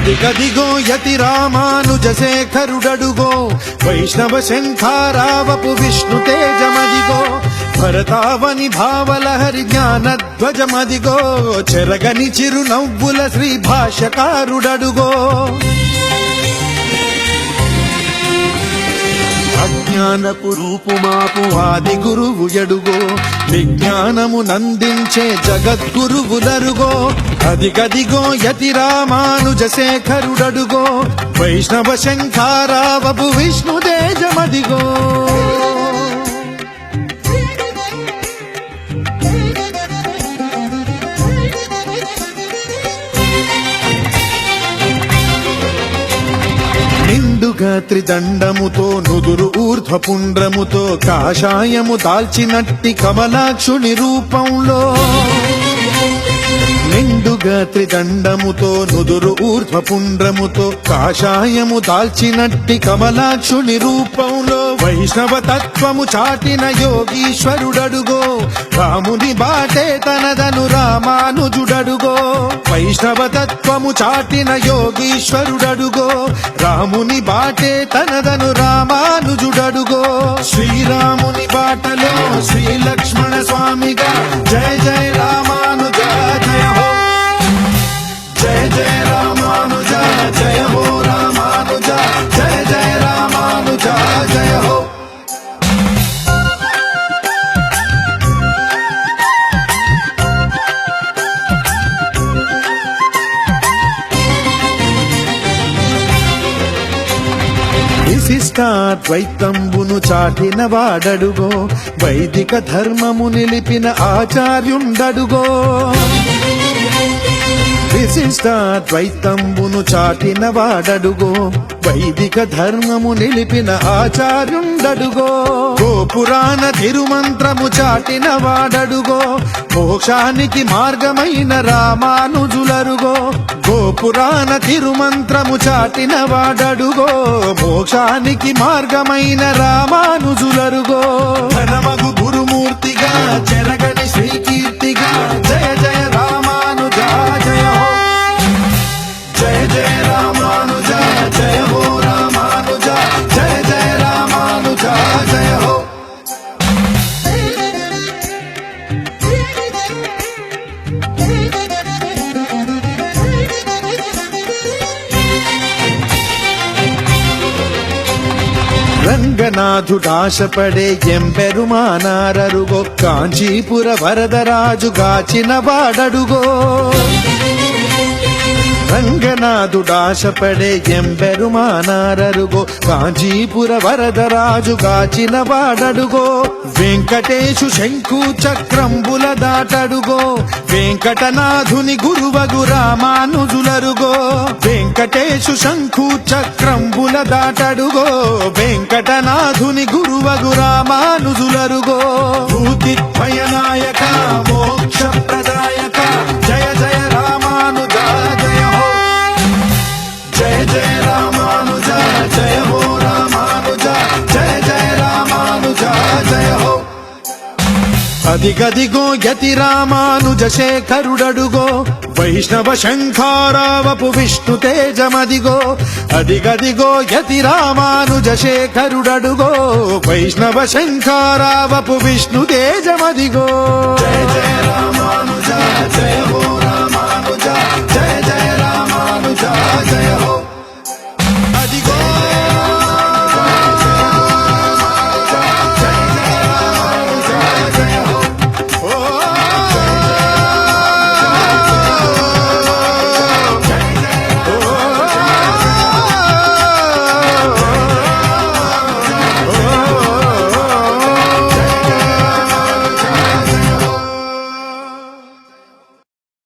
అదిగదిగో యతి రామానుజ శేఖరుడడుగో వైష్ణవ శంఖారావపు విష్ణు తేజమదిగో భరతావని భావలహరి జ్ఞానధ్వజమదిగో చెరగని చిరునవ్వుల శ్రీ భాష్యకారుడడుగో అజ్ఞానపు రూపుమాపు ఆది గురువు ఎడుగో విజ్ఞానము నందించే జగద్గురువులరుగో అదిగదిగో యతి రామానుజ శేఖరుడడుగో వైష్ణవ శంఖారావపు విష్ణు తేజమదిగో నిండుగా త్రిదండముతో నుదురు ఊర్ధ్వపుండ్రముతో కాషాయము దాల్చినట్టి కమలాక్షుని రూపంలో నిండుగా త్రిదండముతో నుదురు ఊర్ధ్వపుండ్రముతో కాషాయము దాల్చినట్టి కమలాక్షుని రూపంలో వైష్ణవ తత్వము చాటిన యోగీశ్వరుడడుగో రాముని బాటే తనదను రామానుజుడడుగో వైష్ణవ తత్వము చాటిన యోగీశ్వరుడడుగో రాముని బాటే తనదను రామానుజుడడుగో శ్రీరాముని బాటలో శ్రీ లక్ష్మణ స్వామిగా జయ జయ రామానుజ జయ హో జయ జయ రామానుజ జయ హో రామానుజ జయ జయ రామానుజ జయ హో విశిష్టాద్వైతంబును చాటిన వాడడుగో వైదిక ధర్మము నిలిపిన ఆచార్యుండడుగో విశిష్టాద్వైతంబును చాటిన వాడడుగో వైదిక ధర్మము నిలిపిన ఆచార్యుండడుగో గోపురాణ తిరుమంత్రము చాటిన వాడడుగో మోక్షానికి మార్గమైన రామానుజులరుగో గోపురాణ తిరుమంత్రము చాటిన వాడడుగో మోక్షానికి మార్గమైన రామానుజులరుగో ధనమగు గురుమూర్తిగా చెరగని శ్రీకీర్తిగా జయ జయ రామానుజ జయ హో జయ జయ రామానుజ జయ హో రామానుజ జయ జయ రామానుజ జయ హో రంగనాథుడాశపడే ఎంబెరుమానారరుగో కాంచీపుర వరదరాజు గాచిన వాడడుగో రంగనాథుడాశపడే ఎంబెరుమానారరుగో కాంచీపుర వరదరాజు గాచిన వాడడుగో వెంకటేశు శంఖు చక్రంబుల దాటడుగో వెంకటనాథుని గురువగు రామానుజులరుగో వెంకటేశు శంఖు చక్రంబుల దాటడుగో వెంకటనాథుని గురువగు రామానుజులరుగో భూతిద్వయనాయక మోక్ష ప్రదాయక జయ జయ రామానుజ జయ హో జయ జయ రామానుజ జయ హో రామానుజ జయ జయ రామానుజ జయ హో అదిగదిగో యతి రామానుజ శేఖరుడడుగో వైష్ణవ శంఖారావపు విష్ణు తేజమదిగో అదిగదిగో యతి రామానుజ శేఖరుడడుగో వైష్ణవ శంఖారావపు విష్ణు తేజమదిగో జయ జయ రామానుజ జయ హో